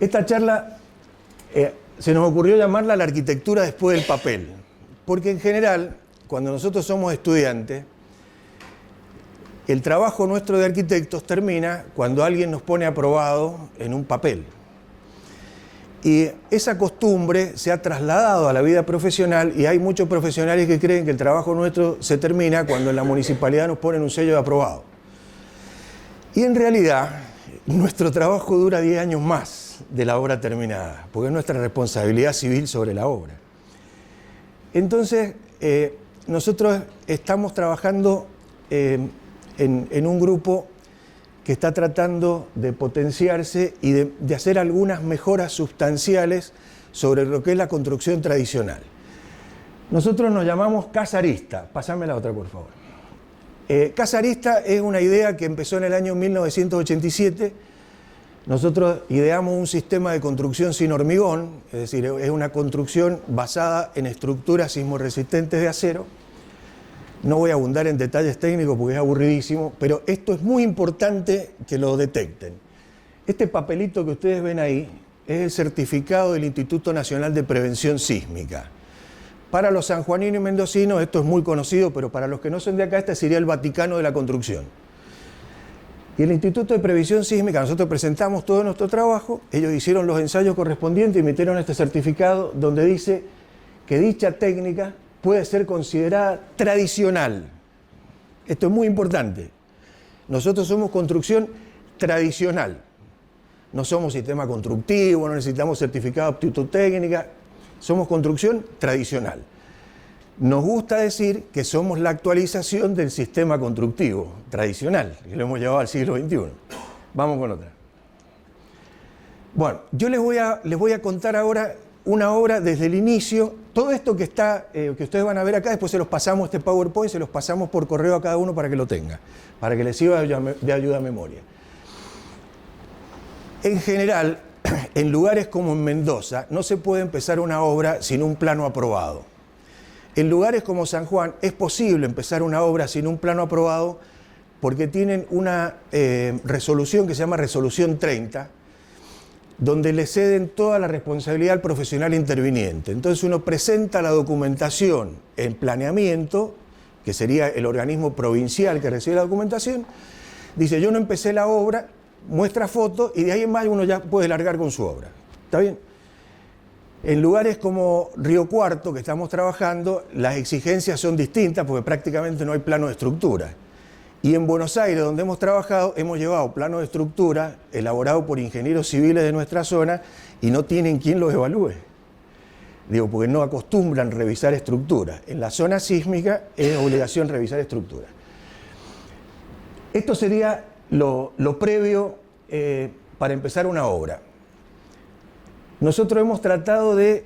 Esta charla se nos ocurrió llamarla la arquitectura después del papel, porque en general, cuando nosotros somos estudiantes, el trabajo nuestro de arquitectos termina cuando alguien nos pone aprobado en un papel. Y esa costumbre se ha trasladado a la vida profesional y hay muchos profesionales que creen que el trabajo nuestro se termina cuando en la municipalidad nos ponen un sello de aprobado. Y en realidad, nuestro trabajo dura 10 años más de la obra terminada, porque es nuestra responsabilidad civil sobre la obra. Entonces, nosotros estamos trabajando en un grupo que está tratando de potenciarse y de hacer algunas mejoras sustanciales sobre lo que es la construcción tradicional. Nosotros nos llamamos Casa Arista. Pasame la otra, por favor. Casa Arista es una idea que empezó en el año 1987. Nosotros ideamos un sistema de construcción sin hormigón, es decir, es una construcción basada en estructuras sismorresistentes de acero. No voy a abundar en detalles técnicos porque es aburridísimo, pero esto es muy importante que lo detecten. Este papelito que ustedes ven ahí es el certificado del Instituto Nacional de Prevención Sísmica. Para los sanjuaninos y mendocinos esto es muy conocido, pero para los que no son de acá, este sería el Vaticano de la construcción. Y el Instituto de Previsión Sísmica, nosotros presentamos todo nuestro trabajo, ellos hicieron los ensayos correspondientes y emitieron este certificado donde dice que dicha técnica puede ser considerada tradicional. Esto es muy importante. Nosotros somos construcción tradicional. No somos sistema constructivo, no necesitamos certificado de aptitud técnica. Somos construcción tradicional. Nos gusta decir que somos la actualización del sistema constructivo tradicional, que lo hemos llevado al siglo XXI. Vamos con otra. Bueno, yo les voy a contar ahora una obra desde el inicio. Todo esto que ustedes van a ver acá, después se los pasamos, este PowerPoint, se los pasamos por correo a cada uno para que lo tenga, para que les sirva de ayuda a memoria. En general, en lugares como en Mendoza, no se puede empezar una obra sin un plano aprobado. En lugares como San Juan es posible empezar una obra sin un plano aprobado porque tienen una resolución que se llama Resolución 30, donde le ceden toda la responsabilidad al profesional interviniente. Entonces uno presenta la documentación en planeamiento, que sería el organismo provincial que recibe la documentación, dice yo no empecé la obra, muestra fotos y de ahí en más uno ya puede largar con su obra. ¿Está bien? En lugares como Río Cuarto, que estamos trabajando, las exigencias son distintas porque prácticamente no hay plano de estructura. Y en Buenos Aires, donde hemos trabajado, hemos llevado plano de estructura elaborado por ingenieros civiles de nuestra zona y no tienen quien los evalúe. Digo, porque no acostumbran revisar estructuras. En la zona sísmica es obligación revisar estructuras. Esto sería lo previo para empezar una obra. Nosotros hemos tratado de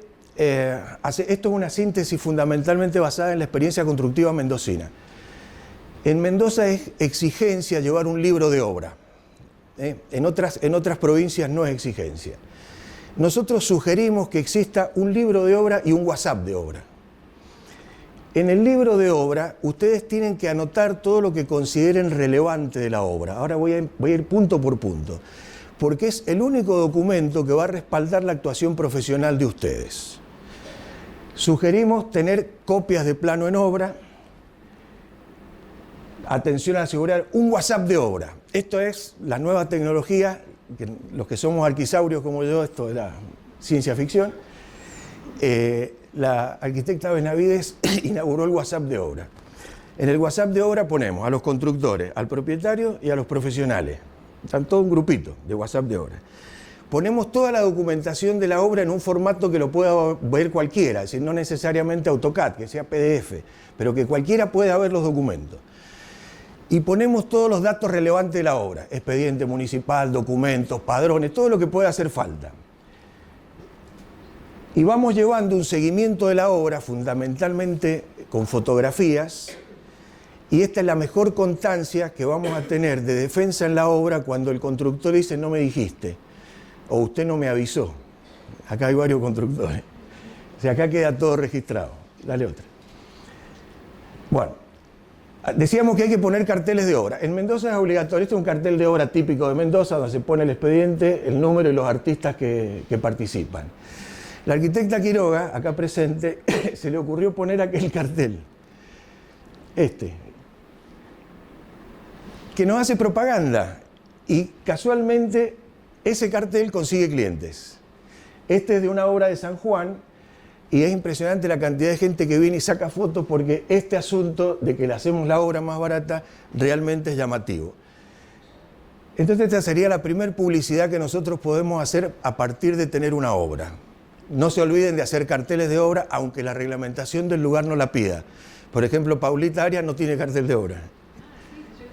hacer, esto es una síntesis fundamentalmente basada en la experiencia constructiva mendocina. En Mendoza es exigencia llevar un libro de obra. En otras provincias no es exigencia. Nosotros sugerimos que exista un libro de obra y un WhatsApp de obra. En el libro de obra, ustedes tienen que anotar todo lo que consideren relevante de la obra. Ahora voy a ir punto por punto, porque es el único documento que va a respaldar la actuación profesional de ustedes. Sugerimos tener copias de plano en obra. Atención a la seguridad, un WhatsApp de obra. Esto es la nueva tecnología, que los que somos arquisaurios como yo, esto es la ciencia ficción. La arquitecta Benavides inauguró el WhatsApp de obra. En el WhatsApp de obra ponemos a los constructores, al propietario y a los profesionales. Están todo un grupito de WhatsApp de obra. Ponemos toda la documentación de la obra en un formato que lo pueda ver cualquiera, es decir, no necesariamente AutoCAD, que sea PDF, pero que cualquiera pueda ver los documentos. Y ponemos todos los datos relevantes de la obra, expediente municipal, documentos, padrones, todo lo que pueda hacer falta. Y vamos llevando un seguimiento de la obra, fundamentalmente con fotografías, y esta es la mejor constancia que vamos a tener de defensa en la obra cuando el constructor dice no me dijiste, o usted no me avisó. Acá hay varios constructores. O sea, acá queda todo registrado. Dale otra. Bueno. Decíamos que hay que poner carteles de obra. En Mendoza es obligatorio. Este es un cartel de obra típico de Mendoza, donde se pone el expediente, el número y los artistas que participan. La arquitecta Quiroga, acá presente, se le ocurrió poner aquel cartel, que nos hace propaganda. Y casualmente ese cartel consigue clientes. Este es de una obra de San Juan y es impresionante la cantidad de gente que viene y saca fotos porque este asunto de que le hacemos la obra más barata realmente es llamativo. Entonces esta sería la primera publicidad que nosotros podemos hacer a partir de tener una obra. No se olviden de hacer carteles de obra, aunque la reglamentación del lugar no la pida. Por ejemplo, Paulita Arias no tiene cartel de obra.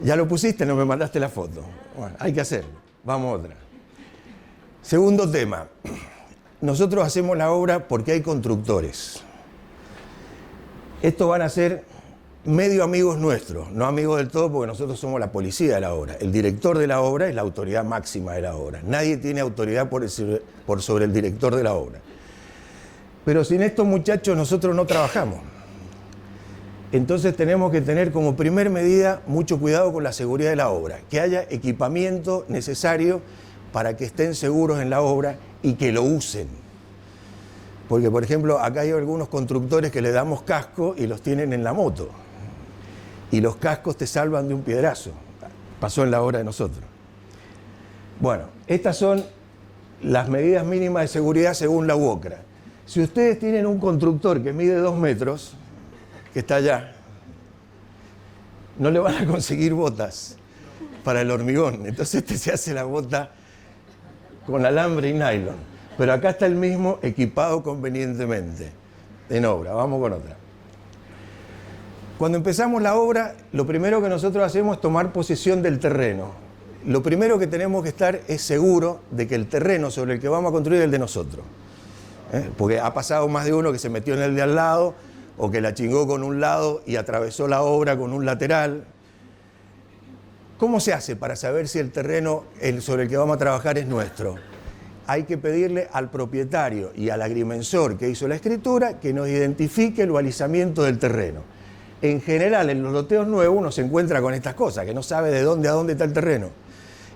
Ya lo pusiste, no me mandaste la foto. Bueno, hay que hacerlo. Vamos a otra. Segundo tema. Nosotros hacemos la obra porque hay constructores. Estos van a ser medio amigos nuestros, no amigos del todo porque nosotros somos la policía de la obra. El director de la obra es la autoridad máxima de la obra. Nadie tiene autoridad por sobre el director de la obra. Pero sin estos muchachos nosotros no trabajamos. Entonces tenemos que tener como primer medida mucho cuidado con la seguridad de la obra, que haya equipamiento necesario para que estén seguros en la obra y que lo usen. Porque, por ejemplo, acá hay algunos constructores que le damos casco y los tienen en la moto. Y los cascos te salvan de un piedrazo. Pasó en la obra de nosotros. Bueno, estas son las medidas mínimas de seguridad según la UOCRA. Si ustedes tienen un constructor que mide 2 metros, que está allá, no le van a conseguir botas para el hormigón. Entonces se hace la bota con alambre y nylon. Pero acá está el mismo equipado convenientemente en obra. Vamos con otra. Cuando empezamos la obra, lo primero que nosotros hacemos es tomar posesión del terreno. Lo primero que tenemos que estar es seguro de que el terreno sobre el que vamos a construir es el de nosotros. Porque ha pasado más de uno que se metió en el de al lado o que la chingó con un lado y atravesó la obra con un lateral. ¿Cómo se hace para saber si el terreno sobre el que vamos a trabajar es nuestro? Hay que pedirle al propietario y al agrimensor que hizo la escritura que nos identifique el balizamiento del terreno. En general, en los loteos nuevos uno se encuentra con estas cosas, que no sabe de dónde a dónde está el terreno.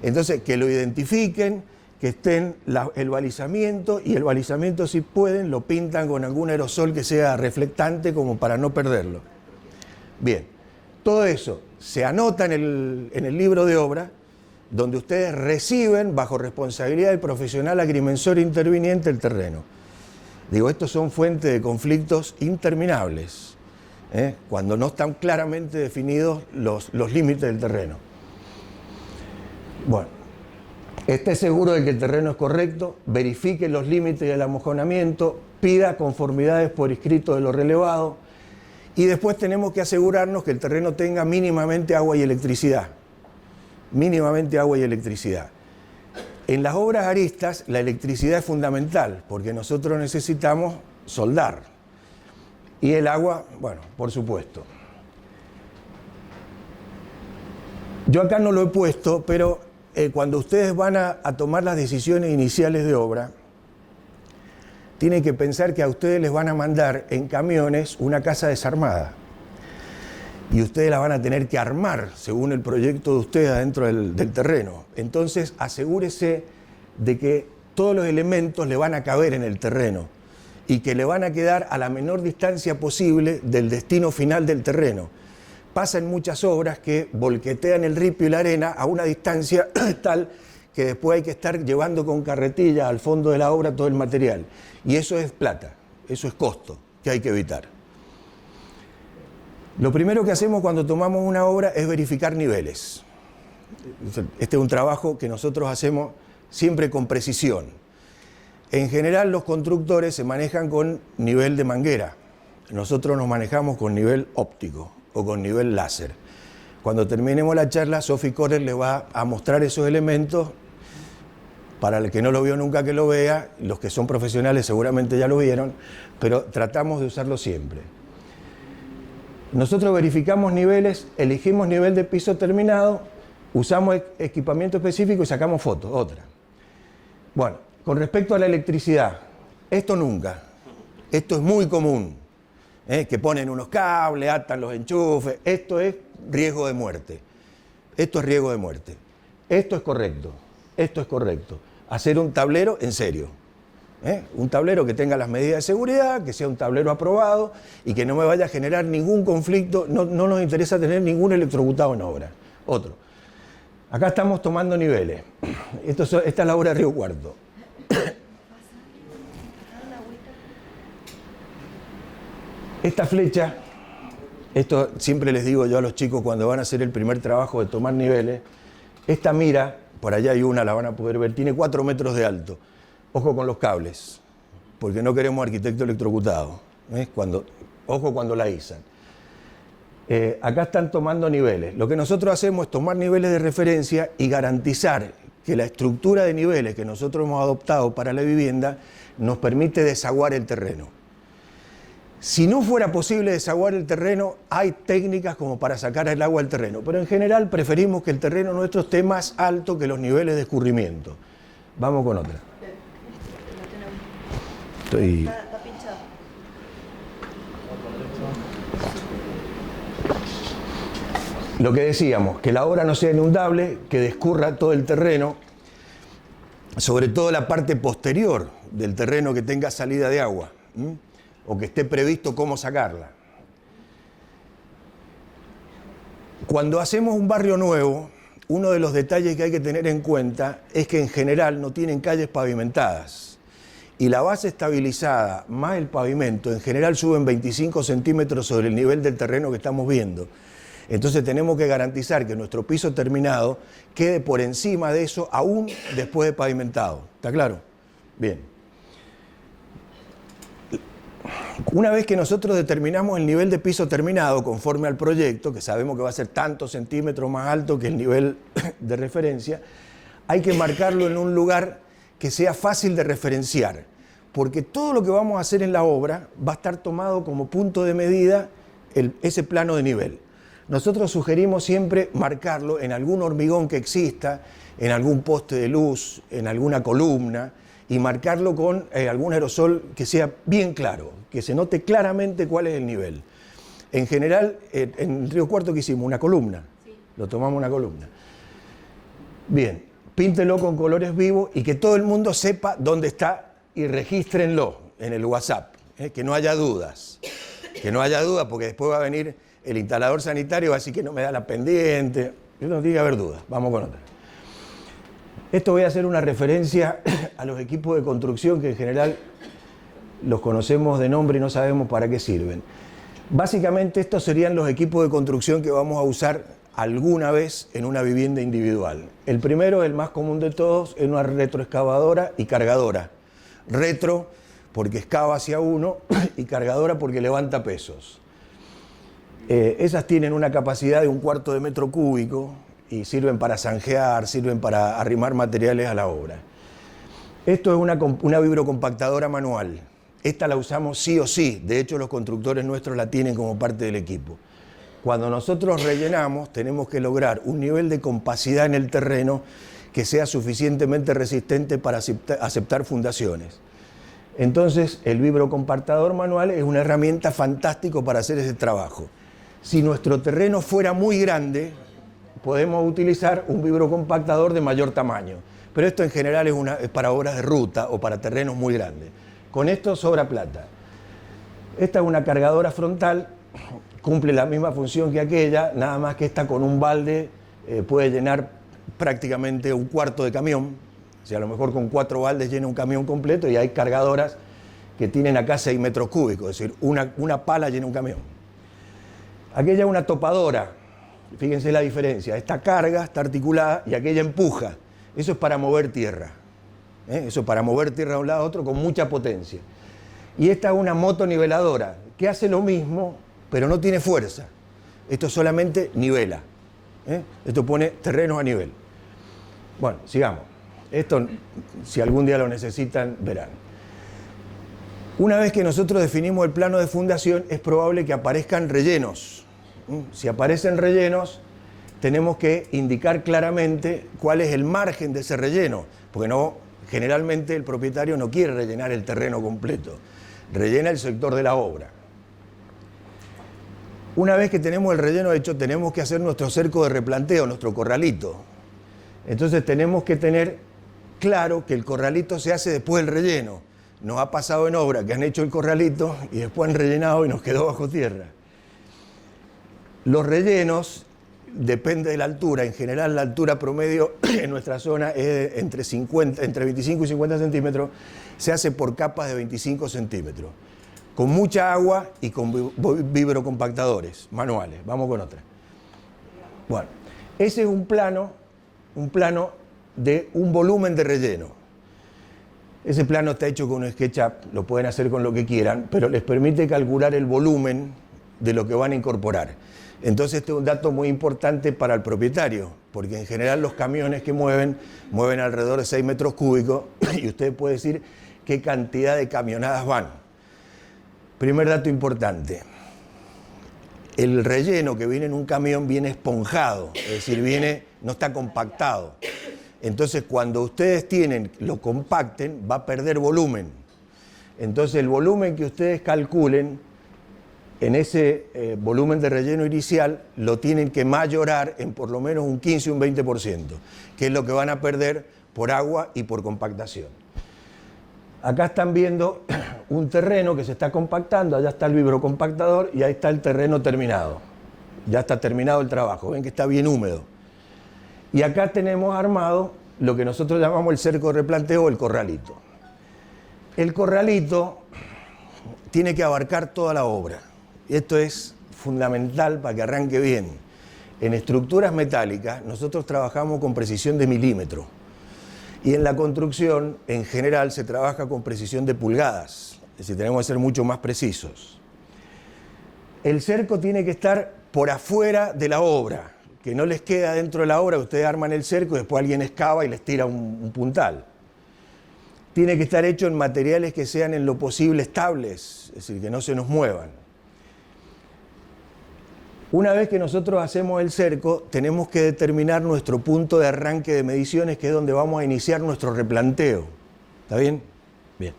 Entonces, que lo identifiquen, que estén el balizamiento, y el balizamiento, si pueden, lo pintan con algún aerosol que sea reflectante como para no perderlo. Bien, todo eso se anota en el libro de obra, donde ustedes reciben, bajo responsabilidad del profesional agrimensor interviniente, el terreno. Digo, estos son fuentes de conflictos interminables, cuando no están claramente definidos los límites del terreno. Bueno, esté seguro de que el terreno es correcto, verifique los límites del amojonamiento, pida conformidades por escrito de lo relevado, y después tenemos que asegurarnos que el terreno tenga mínimamente agua y electricidad. Mínimamente agua y electricidad. En las obras aristas, la electricidad es fundamental, porque nosotros necesitamos soldar. Y el agua, bueno, por supuesto. Yo acá no lo he puesto, pero cuando ustedes van a tomar las decisiones iniciales de obra, tienen que pensar que a ustedes les van a mandar en camiones una casa desarmada. Y ustedes la van a tener que armar según el proyecto de ustedes adentro del terreno. Entonces, asegúrese de que todos los elementos le van a caber en el terreno y que le van a quedar a la menor distancia posible del destino final del terreno. Pasa en muchas obras que volquetean el ripio y la arena a una distancia tal que después hay que estar llevando con carretilla al fondo de la obra todo el material. Y eso es plata, eso es costo que hay que evitar. Lo primero que hacemos cuando tomamos una obra es verificar niveles. Este es un trabajo que nosotros hacemos siempre con precisión. En general los constructores se manejan con nivel de manguera. Nosotros nos manejamos con nivel óptico o con nivel láser. Cuando terminemos la charla, Sophie Kohler les va a mostrar esos elementos. Para el que no lo vio nunca, que lo vea. Los que son profesionales seguramente ya lo vieron, pero tratamos de usarlo siempre. Nosotros verificamos niveles, elegimos nivel de piso terminado, usamos equipamiento específico y sacamos fotos, otra. Bueno, con respecto a la electricidad, esto nunca. Esto es muy común. que ponen unos cables, atan los enchufes. Esto es riesgo de muerte. Esto es riesgo de muerte. Esto es correcto. Esto es correcto. Hacer un tablero en serio. Un tablero que tenga las medidas de seguridad, que sea un tablero aprobado y que no me vaya a generar ningún conflicto. No nos interesa tener ningún electrocutado en obra. Otro. Acá estamos tomando niveles. Esta es la obra de Río Cuarto. Esta flecha, esto siempre les digo yo a los chicos cuando van a hacer el primer trabajo de tomar niveles, esta mira, por allá hay una, la van a poder ver, tiene 4 metros de alto. Ojo con los cables, porque no queremos arquitecto electrocutado. Ojo cuando la izan. Acá están tomando niveles. Lo que nosotros hacemos es tomar niveles de referencia y garantizar que la estructura de niveles que nosotros hemos adoptado para la vivienda nos permite desaguar el terreno. Si no fuera posible desaguar el terreno, hay técnicas como para sacar el agua del terreno, pero en general preferimos que el terreno nuestro esté más alto que los niveles de escurrimiento. Vamos con otra. Está pinchado. Lo que decíamos, que la obra no sea inundable, que descurra todo el terreno, sobre todo la parte posterior del terreno que tenga salida de agua, o que esté previsto cómo sacarla. Cuando hacemos un barrio nuevo, uno de los detalles que hay que tener en cuenta es que en general no tienen calles pavimentadas. Y la base estabilizada más el pavimento en general suben 25 centímetros sobre el nivel del terreno que estamos viendo. Entonces tenemos que garantizar que nuestro piso terminado quede por encima de eso aún después de pavimentado. ¿Está claro? Bien. Una vez que nosotros determinamos el nivel de piso terminado conforme al proyecto, que sabemos que va a ser tantos centímetros más alto que el nivel de referencia, hay que marcarlo en un lugar que sea fácil de referenciar, porque todo lo que vamos a hacer en la obra va a estar tomado como punto de medida ese plano de nivel. Nosotros sugerimos siempre marcarlo en algún hormigón que exista, en algún poste de luz, en alguna columna, y marcarlo con algún aerosol que sea bien claro, que se note claramente cuál es el nivel. En general, en Río Cuarto que hicimos una columna, sí. Lo tomamos una columna. Bien, píntelo con colores vivos y que todo el mundo sepa dónde está y regístrenlo en el WhatsApp, que no haya dudas. Que no haya dudas porque después va a venir el instalador sanitario y va a decir que no me da la pendiente. No tiene que haber dudas. Vamos con otra. Esto voy a hacer una referencia a los equipos de construcción que en general los conocemos de nombre y no sabemos para qué sirven. Básicamente estos serían los equipos de construcción que vamos a usar alguna vez en una vivienda individual. El primero, el más común de todos, es una retroexcavadora y cargadora. Retro porque excava hacia uno y cargadora porque levanta pesos. Esas tienen una capacidad de 1/4 de metro cúbico y sirven para zanjear, sirven para arrimar materiales a la obra. Esto es una vibrocompactadora manual. Esta la usamos sí o sí, de hecho los constructores nuestros la tienen como parte del equipo. Cuando nosotros rellenamos tenemos que lograr un nivel de compacidad en el terreno que sea suficientemente resistente para aceptar fundaciones. Entonces el vibrocompactador manual es una herramienta fantástica para hacer ese trabajo. Si nuestro terreno fuera muy grande, podemos utilizar un vibrocompactador de mayor tamaño, pero esto en general es para obras de ruta o para terrenos muy grandes. Con esto sobra plata. Esta es una cargadora frontal, cumple la misma función que aquella, nada más que esta con un balde puede llenar prácticamente 1/4 de camión. O sea, a lo mejor con 4 baldes llena un camión completo y hay cargadoras que tienen acá 6 metros cúbicos, es decir, una pala llena un camión. Aquella es una topadora, fíjense la diferencia, esta carga, está articulada y aquella empuja. Eso es para mover tierra, eso es para mover tierra de un lado a otro con mucha potencia. Y esta es una motoniveladora que hace lo mismo, pero no tiene fuerza. Esto solamente nivela, esto pone terrenos a nivel. Bueno, sigamos. Esto, si algún día lo necesitan, verán. Una vez que nosotros definimos el plano de fundación, es probable que aparezcan rellenos. Si aparecen rellenos, tenemos que indicar claramente cuál es el margen de ese relleno, porque generalmente el propietario no quiere rellenar el terreno completo, rellena el sector de la obra. Una vez que tenemos el relleno hecho, tenemos que hacer nuestro cerco de replanteo, nuestro corralito. Entonces tenemos que tener claro que el corralito se hace después del relleno. Nos ha pasado en obra que han hecho el corralito y después han rellenado y nos quedó bajo tierra. Los rellenos depende de la altura. En general, la altura promedio en nuestra zona es entre 25 y 50 centímetros. Se hace por capas de 25 centímetros, con mucha agua y con vibrocompactadores manuales. Vamos con otra. Bueno, ese es un plano de un volumen de relleno. Ese plano está hecho con un SketchUp, lo pueden hacer con lo que quieran, pero les permite calcular el volumen de lo que van a incorporar. Entonces este es un dato muy importante para el propietario, porque en general los camiones que mueven alrededor de 6 metros cúbicos y usted puede decir qué cantidad de camionadas van. Primer dato importante, el relleno que viene en un camión viene esponjado, es decir, no está compactado. Entonces cuando ustedes lo compacten, va a perder volumen. Entonces el volumen que ustedes calculen en ese volumen de relleno inicial lo tienen que mayorar en por lo menos un 15 o un 20%, que es lo que van a perder por agua y por compactación. Acá están viendo un terreno que se está compactando, allá está el vibrocompactador y ahí está el terreno terminado. Ya está terminado el trabajo, ven que está bien húmedo. Y acá tenemos armado lo que nosotros llamamos el cerco de replanteo o el corralito. El corralito tiene que abarcar toda la obra. Esto es fundamental para que arranque bien. En estructuras metálicas nosotros trabajamos con precisión de milímetro y en la construcción en general se trabaja con precisión de pulgadas, es decir, tenemos que ser mucho más precisos. El cerco tiene que estar por afuera de la obra, que no les queda dentro de la obra, ustedes arman el cerco y después alguien excava y les tira un puntal. Tiene que estar hecho en materiales que sean en lo posible estables, es decir, que no se nos muevan. Una vez que nosotros hacemos el cerco, tenemos que determinar nuestro punto de arranque de mediciones, que es donde vamos a iniciar nuestro replanteo. ¿Está bien? Bien.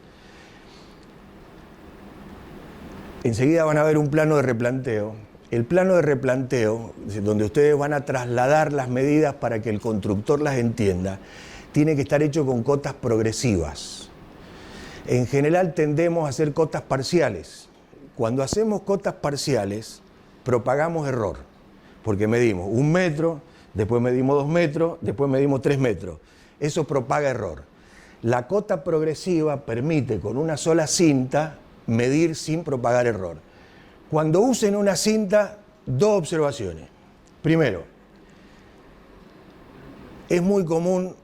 Enseguida van a ver un plano de replanteo. El plano de replanteo, donde ustedes van a trasladar las medidas para que el constructor las entienda, tiene que estar hecho con cotas progresivas. En general tendemos a hacer cotas parciales. Cuando hacemos cotas parciales, propagamos error, porque medimos 1 metro, después medimos 2 metros, después medimos 3 metros. Eso propaga error. La cota progresiva permite con una sola cinta medir sin propagar error. Cuando usen una cinta, 2 observaciones. Primero, es muy común,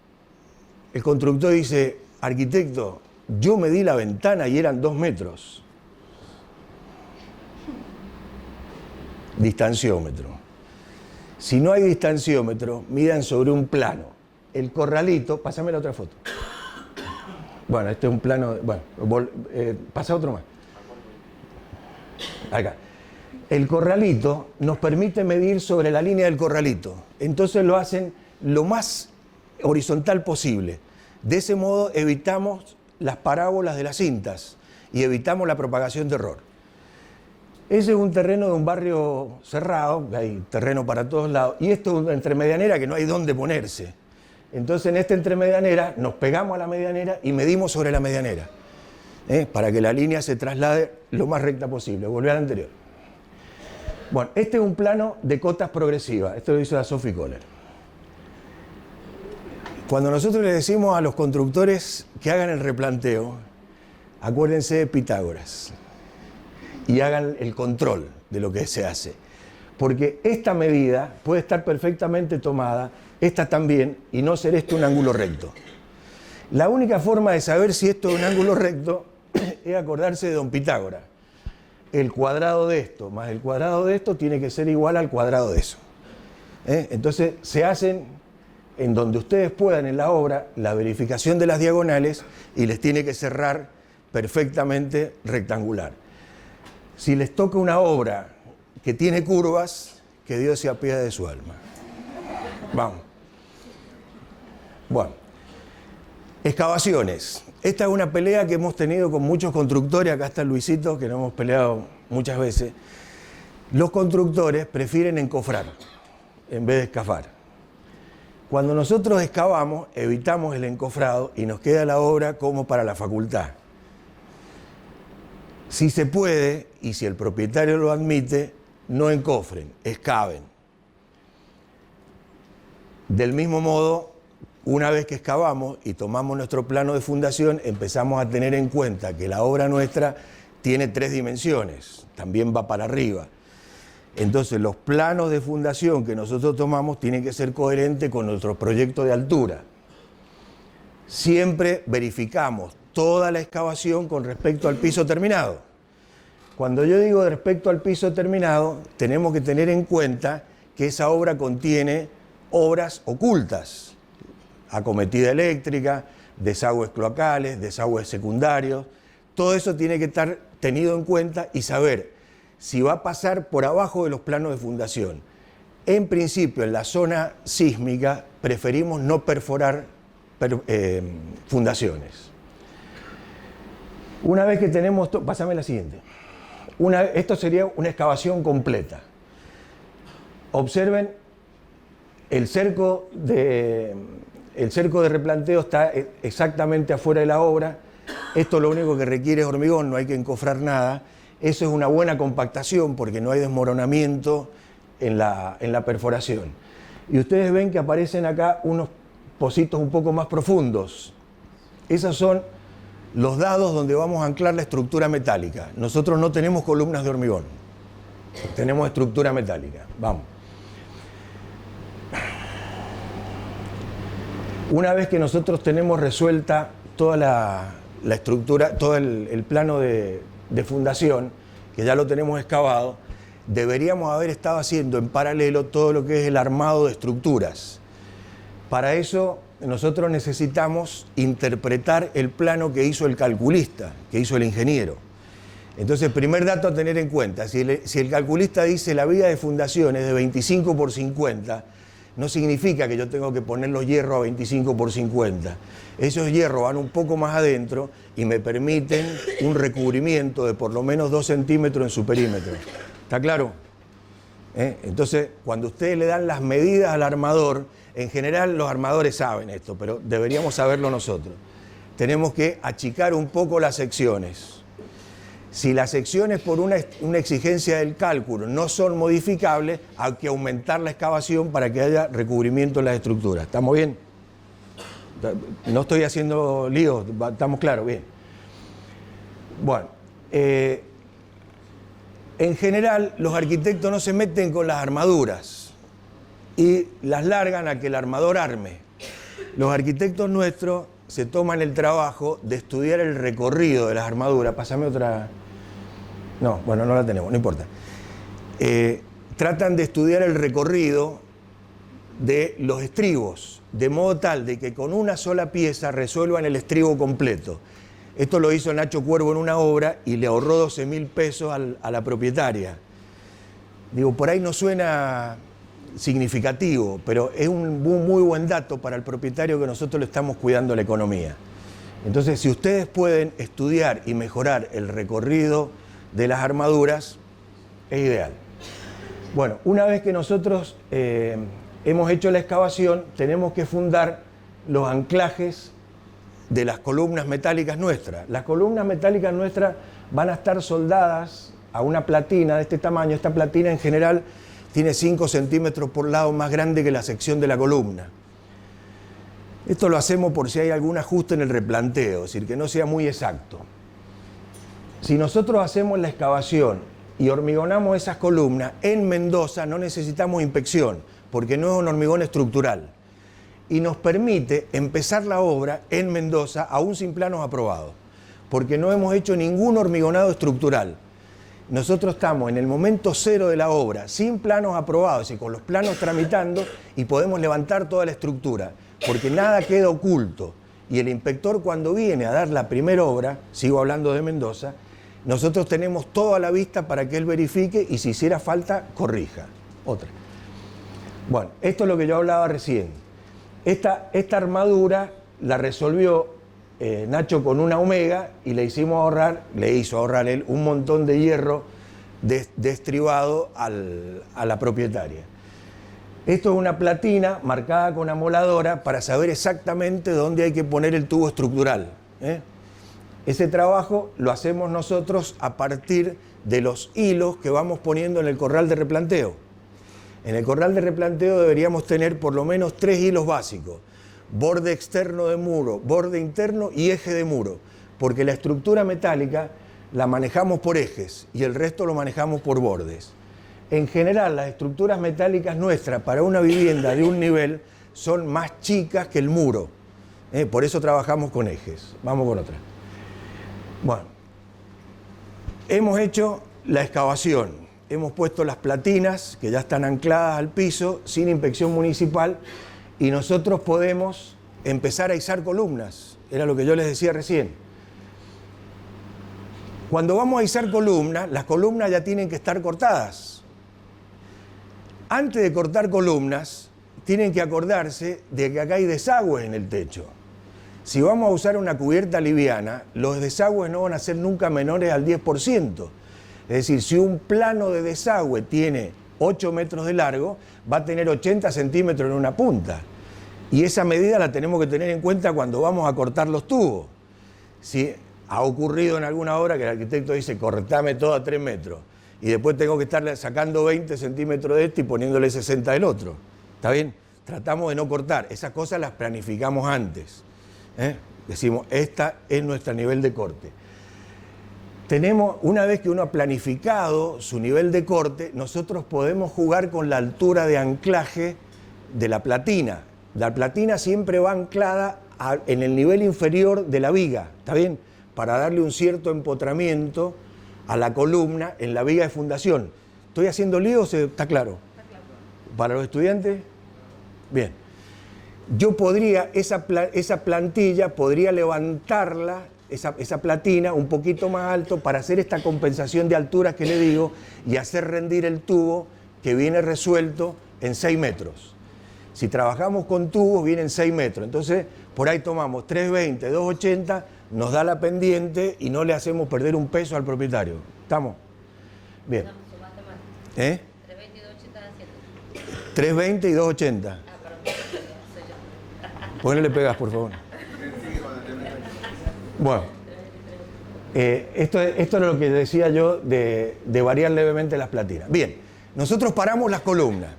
el constructor dice, arquitecto, yo medí la ventana y eran 2 metros. Distanciómetro. Si no hay distanciómetro, midan sobre un plano. El corralito, pásame la otra foto. Bueno, este es un plano, bueno, pasa otro más. Acá. El corralito nos permite medir sobre la línea del corralito. Entonces lo hacen lo más horizontal posible. De ese modo evitamos las parábolas de las cintas y evitamos la propagación de error. Ese es un terreno de un barrio cerrado, hay terreno para todos lados, y esto es una entremedianera que no hay dónde ponerse. Entonces en esta entremedianera nos pegamos a la medianera y medimos sobre la medianera, para que la línea se traslade lo más recta posible. Volver al anterior. Bueno, este es un plano de cotas progresivas, esto lo hizo la Sophie Kohler. Cuando nosotros le decimos a los constructores que hagan el replanteo, acuérdense de Pitágoras y hagan el control de lo que se hace. Porque esta medida puede estar perfectamente tomada, esta también, y no ser esto un ángulo recto. La única forma de saber si esto es un ángulo recto es acordarse de don Pitágoras. El cuadrado de esto más el cuadrado de esto tiene que ser igual al cuadrado de eso. Entonces se hacen en donde ustedes puedan en la obra la verificación de las diagonales y les tiene que cerrar perfectamente rectangular. Si les toca una obra que tiene curvas, que Dios se apiade de su alma. Vamos. Bueno. Excavaciones. Esta es una pelea que hemos tenido con muchos constructores. Acá está Luisito, que nos hemos peleado muchas veces. Los constructores prefieren encofrar en vez de escavar. Cuando nosotros excavamos, evitamos el encofrado y nos queda la obra como para la facultad. Si se puede, y si el propietario lo admite, no encofren, excaven. Del mismo modo, una vez que excavamos y tomamos nuestro plano de fundación, empezamos a tener en cuenta que la obra nuestra tiene 3 dimensiones, también va para arriba. Entonces, los planos de fundación que nosotros tomamos tienen que ser coherentes con nuestro proyecto de altura. Siempre verificamos toda la excavación con respecto al piso terminado. Cuando yo digo respecto al piso terminado, tenemos que tener en cuenta que esa obra contiene obras ocultas, acometida eléctrica, desagües cloacales, desagües secundarios. Todo eso tiene que estar tenido en cuenta y saber si va a pasar por abajo de los planos de fundación. En principio, en la zona sísmica, preferimos no perforar fundaciones. Una vez que tenemos... Pásame la siguiente. Esto sería una excavación completa. Observen, el cerco de replanteo está exactamente afuera de la obra. Esto lo único que requiere es hormigón, no hay que encofrar nada. Eso es una buena compactación porque no hay desmoronamiento en la perforación. Y ustedes ven que aparecen acá unos pocitos un poco más profundos. Esos son los dados donde vamos a anclar la estructura metálica. Nosotros no tenemos columnas de hormigón, tenemos estructura metálica. Vamos. Una vez que nosotros tenemos resuelta toda la estructura, todo el plano de fundación, que ya lo tenemos excavado, deberíamos haber estado haciendo en paralelo todo lo que es el armado de estructuras. Para eso nosotros necesitamos interpretar el plano que hizo el calculista, que hizo el ingeniero. Entonces, primer dato a tener en cuenta, si el calculista dice la viga de fundación es de 25 por 50, no significa que yo tengo que poner los hierros a 25 por 50. Esos hierros van un poco más adentro y me permiten un recubrimiento de por lo menos 2 centímetros en su perímetro. ¿Está claro? Entonces, cuando ustedes le dan las medidas al armador, en general los armadores saben esto, pero deberíamos saberlo nosotros. Tenemos que achicar un poco las secciones. Si las secciones por una exigencia del cálculo no son modificables, hay que aumentar la excavación para que haya recubrimiento en las estructuras. ¿Estamos bien? No estoy haciendo líos, estamos claros, bien. Bueno, en general los arquitectos no se meten con las armaduras y las largan a que el armador arme. Los arquitectos nuestros se toman el trabajo de estudiar el recorrido de las armaduras. Pásame otra... No, bueno, no la tenemos, no importa. Tratan de estudiar el recorrido de los estribos, de modo tal de que con una sola pieza resuelvan el estribo completo. Esto lo hizo Nacho Cuervo en una obra y le ahorró 12.000 pesos a la propietaria. Digo, por ahí no suena significativo, pero es un muy buen dato para el propietario que nosotros le estamos cuidando la economía. Entonces, si ustedes pueden estudiar y mejorar el recorrido de las armaduras, es ideal. Bueno, una vez que nosotros hemos hecho la excavación, tenemos que fundar los anclajes de las columnas metálicas nuestras. Las columnas metálicas nuestras van a estar soldadas a una platina de este tamaño. Esta platina en general tiene 5 centímetros por lado, más grande que la sección de la columna. Esto lo hacemos por si hay algún ajuste en el replanteo, es decir, que no sea muy exacto. Si nosotros hacemos la excavación y hormigonamos esas columnas, en Mendoza no necesitamos inspección, porque no es un hormigón estructural. Y nos permite empezar la obra en Mendoza aún sin planos aprobados, porque no hemos hecho ningún hormigonado estructural. Nosotros estamos en el momento cero de la obra, sin planos aprobados y con los planos tramitando, y podemos levantar toda la estructura, porque nada queda oculto. Y el inspector, cuando viene a dar la primera obra, sigo hablando de Mendoza, nosotros tenemos todo a la vista para que él verifique y si hiciera falta, corrija. Otra. Bueno, esto es lo que yo hablaba recién. Esta armadura la resolvió Nacho con una Omega y le hizo ahorrar él un montón de hierro destribado a la propietaria. Esto es una platina marcada con amoladora para saber exactamente dónde hay que poner el tubo estructural. Ese trabajo lo hacemos nosotros a partir de los hilos que vamos poniendo en el corral de replanteo. En el corral de replanteo deberíamos tener por lo menos 3 hilos básicos: borde externo de muro, borde interno y eje de muro, porque la estructura metálica la manejamos por ejes y el resto lo manejamos por bordes. En general, las estructuras metálicas nuestras para una vivienda de un nivel son más chicas que el muro. Por eso trabajamos con ejes. Vamos con otra. Bueno, hemos hecho la excavación, hemos puesto las platinas que ya están ancladas al piso sin inspección municipal y nosotros podemos empezar a izar columnas. Era lo que yo les decía recién. Cuando vamos a izar columnas, las columnas ya tienen que estar cortadas. Antes de cortar columnas, tienen que acordarse de que acá hay desagües en el techo. Si vamos a usar una cubierta liviana, los desagües no van a ser nunca menores al 10%. Es decir, si un plano de desagüe tiene 8 metros de largo, va a tener 80 centímetros en una punta. Y esa medida la tenemos que tener en cuenta cuando vamos a cortar los tubos. Si ha ocurrido en alguna obra que el arquitecto dice, cortame todo a 3 metros. Y después tengo que estar sacando 20 centímetros de este y poniéndole 60 del otro. ¿Está bien? Tratamos de no cortar. Esas cosas las planificamos antes. Decimos, esta es nuestro nivel de corte. Una vez que uno ha planificado su nivel de corte, nosotros podemos jugar con la altura de anclaje de la platina. La platina siempre va anclada en el nivel inferior de la viga. ¿Está bien? Para darle un cierto empotramiento a la columna en la viga de fundación. ¿Estoy haciendo lío o está claro? Está claro. ¿Para los estudiantes? Bien. Yo podría, esa plantilla, podría levantarla, esa platina, un poquito más alto para hacer esta compensación de alturas que le digo y hacer rendir el tubo que viene resuelto en 6 metros. Si trabajamos con tubos, vienen 6 metros. Entonces, por ahí tomamos 320, 280, nos da la pendiente y no le hacemos perder un peso al propietario. ¿Estamos? Bien. 320 y 280 da 7. 320 y 280. ¿Por qué no le pegas, por favor? Bueno, esto era lo que decía yo de variar levemente las platinas. Bien, nosotros paramos las columnas.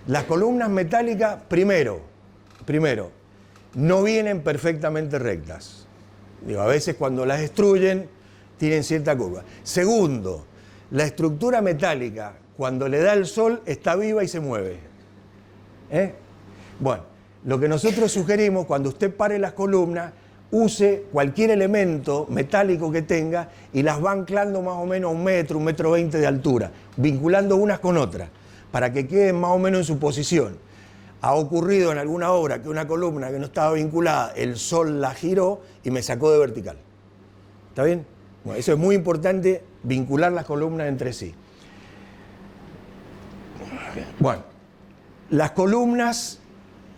Las columnas metálicas, primero, no vienen perfectamente rectas. Digo, a veces cuando las destruyen, tienen cierta curva. Segundo, la estructura metálica, cuando le da el sol, está viva y se mueve. Bueno, lo que nosotros sugerimos, cuando usted pare las columnas, use cualquier elemento metálico que tenga y las va anclando más o menos a 1 metro, 1,20 metros de altura, vinculando unas con otras, para que queden más o menos en su posición. Ha ocurrido en alguna obra que una columna que no estaba vinculada, el sol la giró y me sacó de vertical. ¿Está bien? Bueno, eso es muy importante, vincular las columnas entre sí. Bueno, las columnas,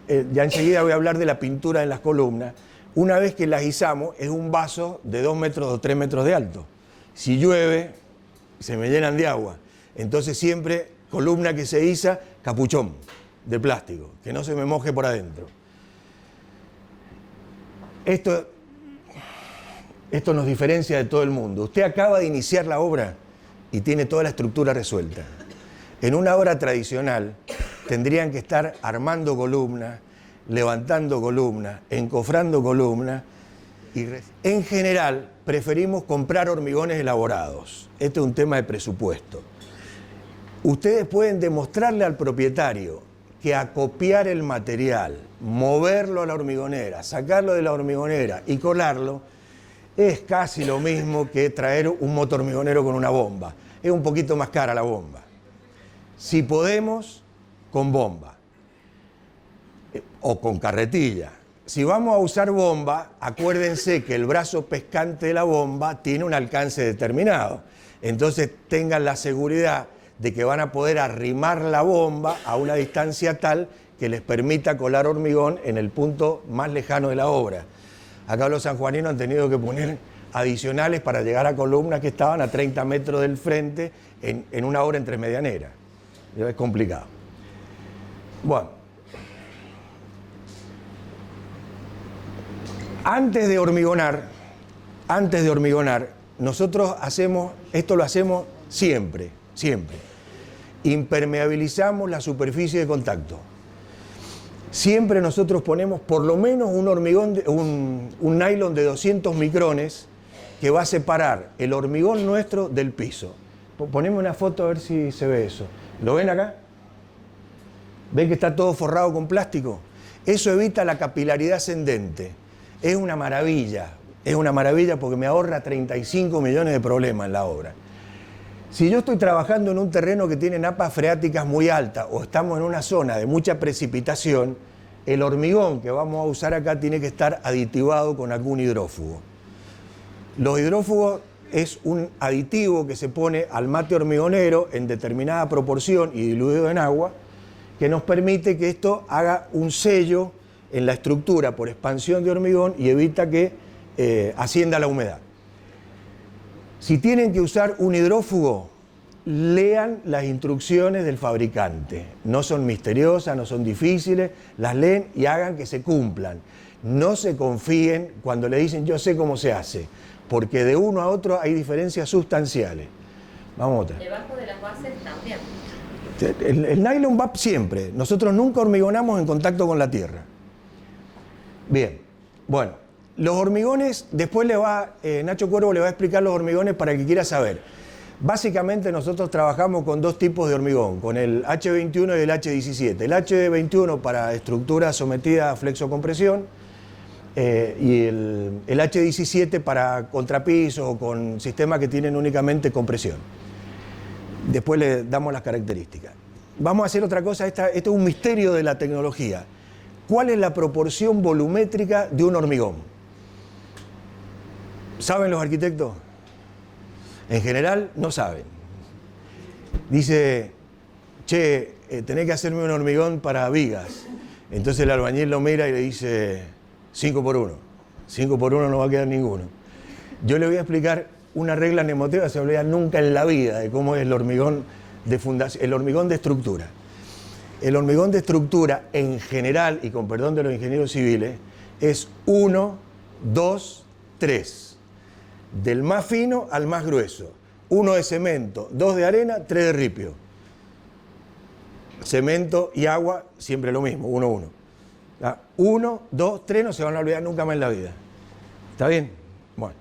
ya enseguida voy a hablar de la pintura en las columnas. Una vez que las izamos, es un vaso de 2 metros o 3 metros de alto. Si llueve, se me llenan de agua. Entonces siempre, columna que se iza, capuchón de plástico, que no se me moje por adentro. Esto nos diferencia de todo el mundo. Usted acaba de iniciar la obra y tiene toda la estructura resuelta. En una obra tradicional tendrían que estar armando columnas, levantando columnas, encofrando columnas. Y en general preferimos comprar hormigones elaborados. Este es un tema de presupuesto. Ustedes pueden demostrarle al propietario que acopiar el material, moverlo a la hormigonera, sacarlo de la hormigonera y colarlo, es casi lo mismo que traer un motorhormigonero con una bomba. Es un poquito más cara la bomba. Si podemos, con bomba o con carretilla. Si vamos a usar bomba, acuérdense que el brazo pescante de la bomba tiene un alcance determinado. Entonces tengan la seguridad de que van a poder arrimar la bomba a una distancia tal que les permita colar hormigón en el punto más lejano de la obra. Acá los sanjuaninos han tenido que poner adicionales para llegar a columnas que estaban a 30 metros del frente en una obra en Tres Medianeras. Es complicado. Bueno, antes de hormigonar, nosotros esto lo hacemos siempre. Impermeabilizamos la superficie de contacto. Siempre nosotros ponemos por lo menos un hormigón, un nylon de 200 micrones que va a separar el hormigón nuestro del piso. Poneme una foto a ver si se ve eso. ¿Lo ven acá? ¿Ven que está todo forrado con plástico? Eso evita la capilaridad ascendente. Es una maravilla porque me ahorra 35 millones de problemas en la obra. Si yo estoy trabajando en un terreno que tiene napas freáticas muy altas o estamos en una zona de mucha precipitación, el hormigón que vamos a usar acá tiene que estar aditivado con algún hidrófugo. Los hidrófugos es un aditivo que se pone al mate hormigonero en determinada proporción y diluido en agua, que nos permite que esto haga un sello en la estructura por expansión de hormigón y evita que ascienda la humedad. Si tienen que usar un hidrófugo, lean las instrucciones del fabricante. No son misteriosas, no son difíciles, las leen y hagan que se cumplan. No se confíen cuando le dicen yo sé cómo se hace, porque de uno a otro hay diferencias sustanciales. Vamos a otra. Debajo de las bases también. El nylon va siempre. Nosotros nunca hormigonamos en contacto con la tierra. Bien, bueno, los hormigones, después Nacho Cuervo le va a explicar los hormigones para el que quiera saber. Básicamente nosotros trabajamos con dos tipos de hormigón, con el H21 y el H17. El H21 para estructura sometida a flexocompresión y el H17 para contrapisos o con sistemas que tienen únicamente compresión. Después le damos las características. Vamos a hacer otra cosa, esto es un misterio de la tecnología. ¿Cuál es la proporción volumétrica de un hormigón? ¿Saben los arquitectos? En general no saben. Dice, che, tenés que hacerme un hormigón para vigas. Entonces el albañil lo mira y le dice, 5 por 1. 5 por 1 no va a quedar ninguno. Yo le voy a explicar una regla mnemotécnica que se olvida nunca en la vida de cómo es el hormigón de fundación, el hormigón de estructura. El hormigón de estructura en general, y con perdón de los ingenieros civiles, es 1, 2, 3. Del más fino al más grueso. 1 de cemento, 2 de arena, 3 de ripio. Cemento y agua, siempre lo mismo, 1, 1. 1, 2, 3 no se van a olvidar nunca más en la vida. ¿Está bien? Bueno.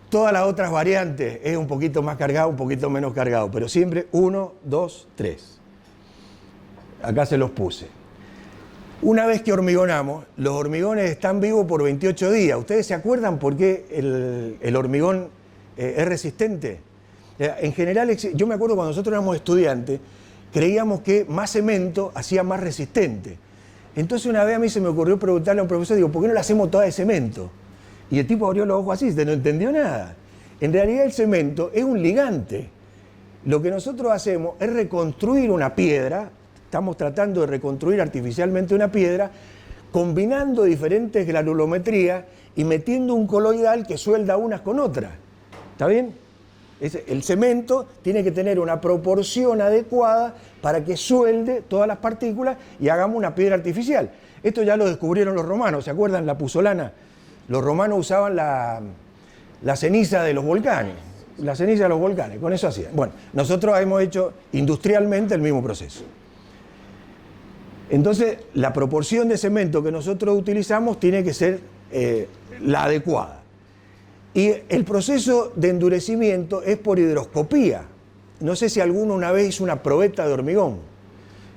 Todas las otras variantes es un poquito más cargado, un poquito menos cargado, pero siempre 1, 2, 3. Acá se los puse. Una vez que hormigonamos, los hormigones están vivos por 28 días. ¿Ustedes se acuerdan por qué el hormigón es resistente? En general, yo me acuerdo cuando nosotros éramos estudiantes, creíamos que más cemento hacía más resistente. Entonces una vez a mí se me ocurrió preguntarle a un profesor, digo, ¿por qué no la hacemos toda de cemento? Y el tipo abrió los ojos así, no entendió nada. En realidad el cemento es un ligante. Lo que nosotros hacemos es reconstruir una piedra, estamos tratando de reconstruir artificialmente una piedra, combinando diferentes granulometrías y metiendo un coloidal que suelda unas con otras. ¿Está bien? El cemento tiene que tener una proporción adecuada para que suelde todas las partículas y hagamos una piedra artificial. Esto ya lo descubrieron los romanos, ¿se acuerdan? La puzzolana. Los romanos usaban la ceniza de los volcanes, con eso hacían. Bueno, nosotros hemos hecho industrialmente el mismo proceso. Entonces, la proporción de cemento que nosotros utilizamos tiene que ser la adecuada. Y el proceso de endurecimiento es por hidroscopía. No sé si alguno una vez hizo una probeta de hormigón.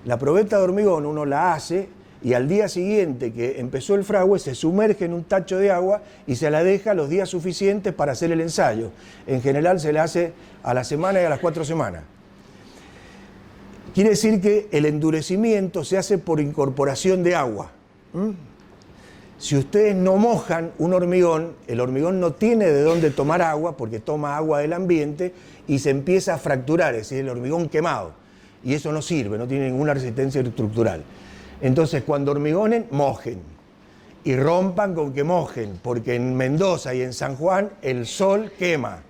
La probeta de hormigón uno la hace y al día siguiente que empezó el fragüe se sumerge en un tacho de agua y se la deja los días suficientes para hacer el ensayo. En general se le hace a la semana y a las 4 semanas. Quiere decir que el endurecimiento se hace por incorporación de agua. Si ustedes no mojan un hormigón, el hormigón no tiene de dónde tomar agua porque toma agua del ambiente y se empieza a fracturar, es decir, el hormigón quemado. Y eso no sirve, no tiene ninguna resistencia estructural. Entonces, cuando hormigonen, mojen. y rompan con que mojen, porque en Mendoza y en San Juan el sol quema.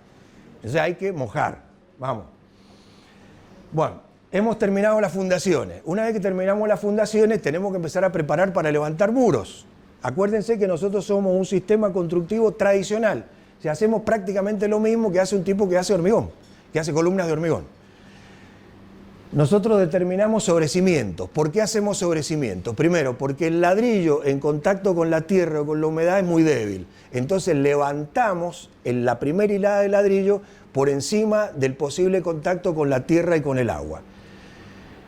O sea, hay que mojar. Vamos. Bueno, hemos terminado las fundaciones. Una vez que terminamos las fundaciones, tenemos que empezar a preparar para levantar muros. Acuérdense que nosotros somos un sistema constructivo tradicional. O sea, hacemos prácticamente lo mismo que hace un tipo que hace hormigón, que hace columnas de hormigón. Nosotros determinamos sobrecimientos. ¿Por qué hacemos sobrecimientos? Primero, porque el ladrillo en contacto con la tierra o con la humedad es muy débil. Entonces levantamos en la primera hilada de ladrillo por encima del posible contacto con la tierra y con el agua.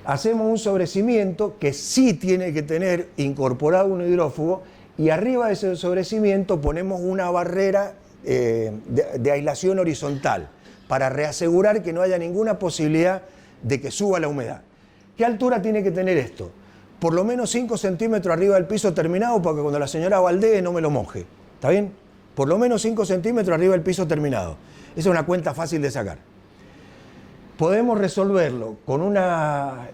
Hacemos un sobrecimiento que sí tiene que tener incorporado un hidrófugo y arriba de ese sobrecimiento ponemos una barrera de aislación horizontal para reasegurar que no haya ninguna posibilidad de que suba la humedad. ¿Qué altura tiene que tener esto? Por lo menos 5 centímetros arriba del piso terminado para que cuando la señora baldee no me lo moje. ¿Está bien? Por lo menos 5 centímetros arriba del piso terminado. Esa es una cuenta fácil de sacar. Podemos resolverlo con una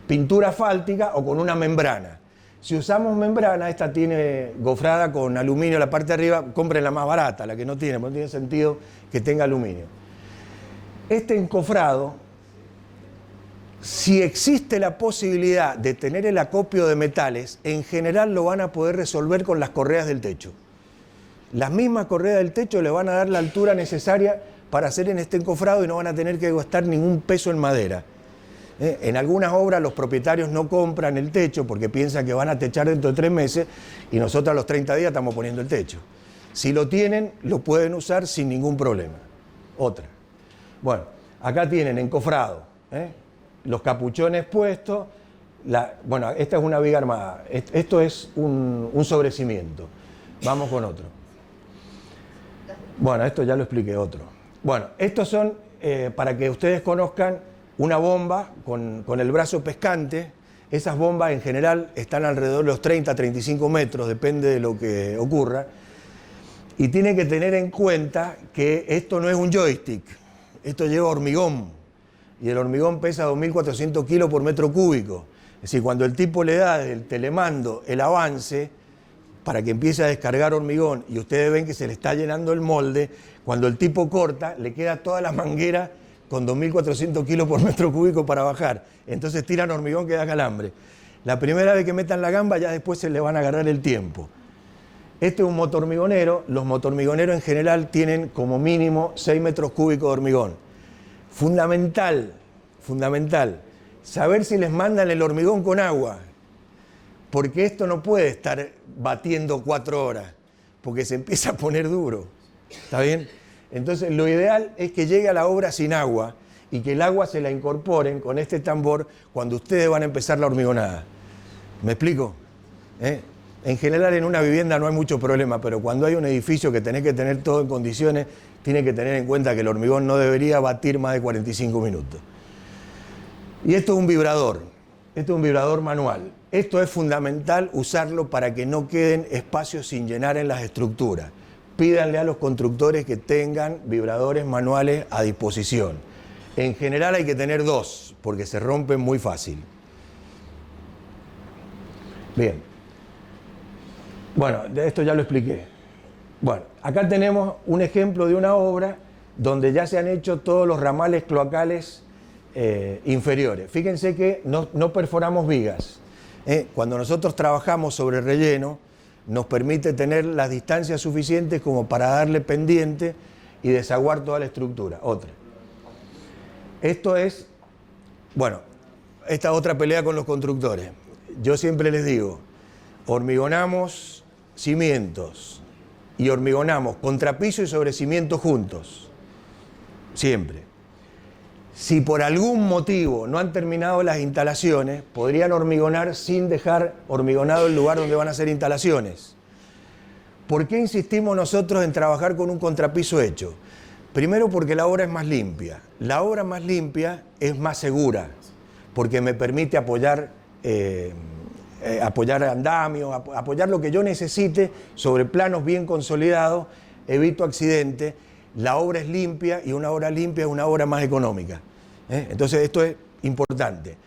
pintura asfáltica o con una membrana. Si usamos membrana, esta tiene gofrada con aluminio la parte de arriba, compren la más barata, la que no tiene, porque no tiene sentido que tenga aluminio. Este encofrado, si existe la posibilidad de tener el acopio de metales, en general lo van a poder resolver con las correas del techo. Las mismas correas del techo le van a dar la altura necesaria para hacer en este encofrado y no van a tener que gastar ningún peso en madera. En algunas obras los propietarios no compran el techo porque piensan que van a techar dentro de 3 meses y nosotros a los 30 días estamos poniendo el techo. Si lo tienen, lo pueden usar sin ningún problema. Otra. Bueno, acá tienen encofrado, los capuchones puestos. Bueno, esta es una viga armada. Esto es un sobrecimiento. Vamos con otro. Bueno, esto ya lo expliqué, otro. Bueno, estos son, para que ustedes conozcan, una bomba con el brazo pescante. Esas bombas en general están alrededor de los 30 a 35 metros, depende de lo que ocurra. Y tienen que tener en cuenta que esto no es un joystick, esto lleva hormigón. Y el hormigón pesa 2.400 kilos por metro cúbico. Es decir, cuando el tipo le da del telemando el avance para que empiece a descargar hormigón y ustedes ven que se le está llenando el molde, cuando el tipo corta, le queda toda la manguera con 2.400 kilos por metro cúbico para bajar. Entonces tiran hormigón que da calambre. La primera vez que metan la gamba, ya después se le van a agarrar el tiempo. Este es un motormigonero. Los motormigoneros en general tienen como mínimo 6 metros cúbicos de hormigón. Fundamental, saber si les mandan el hormigón con agua, porque esto no puede estar batiendo 4 horas, porque se empieza a poner duro. ¿Está bien? Entonces, lo ideal es que llegue a la obra sin agua y que el agua se la incorporen con este tambor cuando ustedes van a empezar la hormigonada. ¿Me explico? En general, en una vivienda no hay mucho problema, pero cuando hay un edificio que tenés que tener todo en condiciones, tiene que tener en cuenta que el hormigón no debería batir más de 45 minutos. Y esto es un vibrador. Esto es un vibrador manual. Esto es fundamental usarlo para que no queden espacios sin llenar en las estructuras. Pídanle a los constructores que tengan vibradores manuales a disposición. En general hay que tener 2, porque se rompen muy fácil. Bien. Bueno, de esto ya lo expliqué. Bueno, acá tenemos un ejemplo de una obra donde ya se han hecho todos los ramales cloacales inferiores. Fíjense que no perforamos vigas. Cuando nosotros trabajamos sobre relleno, nos permite tener las distancias suficientes como para darle pendiente y desaguar toda la estructura. Otra. Esto es, bueno, esta otra pelea con los constructores. Yo siempre les digo, hormigonamos cimientos y hormigonamos contrapiso y sobrecimiento juntos. Siempre. Si por algún motivo no han terminado las instalaciones, podrían hormigonar sin dejar hormigonado el lugar donde van a hacer instalaciones. ¿Por qué insistimos nosotros en trabajar con un contrapiso hecho? Primero porque la obra es más limpia. La obra más limpia es más segura, porque me permite apoyar andamios, apoyar lo que yo necesite sobre planos bien consolidados, evito accidentes. La obra es limpia y una obra limpia es una obra más económica. Entonces esto es importante.